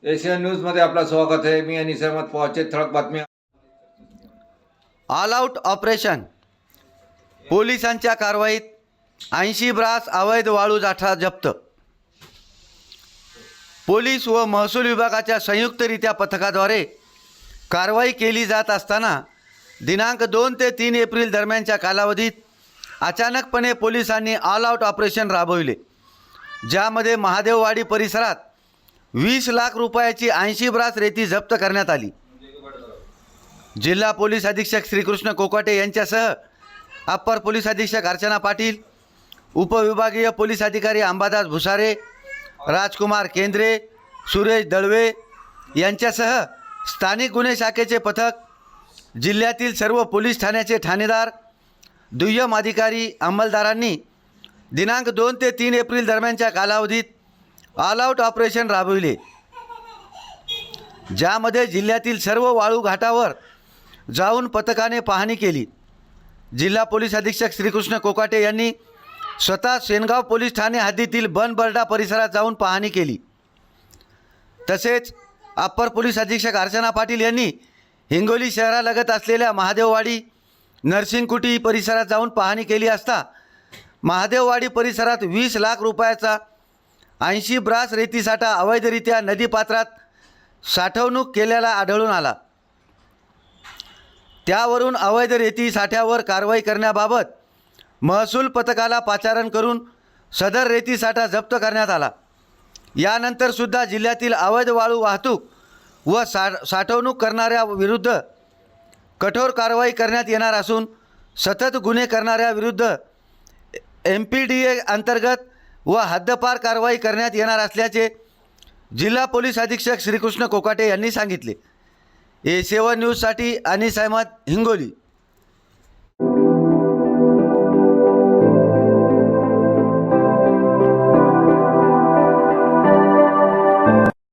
Asian न्यूजमध्ये आपलं स्वागत आहे. मी अनिस अहमद. पॉचे ठळक बातम्या. All out operation. पोलिसांच्या कारवाईत 80 ब्रास अवैध वाळू साठा जप्त. पोलीस व महसूल विभागाच्या संयुक्तरित्या पथकाद्वारे कारवाई केली जात असताना दिनांक 2 ते 3 एप्रिल दरम्यानच्या कालावधीत अचानकपणे पोलिसांनी ऑल आउट ऑपरेशन राबविले, ज्यामध्ये महादेववाडी परिसरात 20 लाख रुपयाची 80 ब्रास रेती जप्त करण्यात आली. जिल्हा पोलीस अधीक्षक श्रीकृष्ण कोकाटे यांच्यासह अप्पर पोलीस अधीक्षक अर्चना पाटील, उपविभागीय पोलीस अधिकारी अंबादास भुसारे, राजकुमार केंद्रे, सुरेश दळवे यांच्यासह स्थानिक गुन्हे शाखेचे पथक, जिल्ह्यातील सर्व पोलीस ठाण्याचे ठाणेदार, दुय्यम अधिकारी, अंमलदारांनी दिनांक 2 ते 3 एप्रिल दरम्यानच्या कालावधीत ऑल आउट ऑपरेशन राबविले, ज्यामध्ये जिल्ह्यातील सर्व वाळू घाटावर जाऊन पथकाने पाहणी केली. जिल्हा पोलीस अधीक्षक श्रीकृष्ण कोकाटे यांनी स्वतः सेनगाव पोलीस ठाणे हद्दीतील बनबर्डा परिसरात जाऊन पाहणी केली. तसेच अप्पर पोलीस अधीक्षक अर्चना पाटील यांनी हिंगोली शहरालगत असलेल्या महादेववाडी, नरसिंगकुटी परिसरात जाऊन पाहणी केली असता महादेववाडी परिसरात 20 लाख रुपयाचा 80 ब्रास रेतीसाठा अवैधरित्या नदीपात्रात साठवणूक केलेला आढळून आला. त्यावरून अवैध रेती साठ्यावर कारवाई करण्याबाबत महसूल पथकाला पाचारण करून सदर रेती साठा जप्त करण्यात आला. यानंतर सुद्धा जिल्ह्यातील अवैध वाळू वाहतूक व साठवणूक करणाऱ्या विरुद्ध कठोर कारवाई करण्यात येणार असून सतत गुन्हे करणाऱ्या विरुद्ध MPDA अंतर्गत व हद्दपार कारवाई करण्यात येणार असल्याचे जिल्हा पोलीस अधीक्षक श्रीकृष्ण कोकाटे यांनी सांगितले. A7 न्यूजसाठी अनिस अहमद, हिंगोली.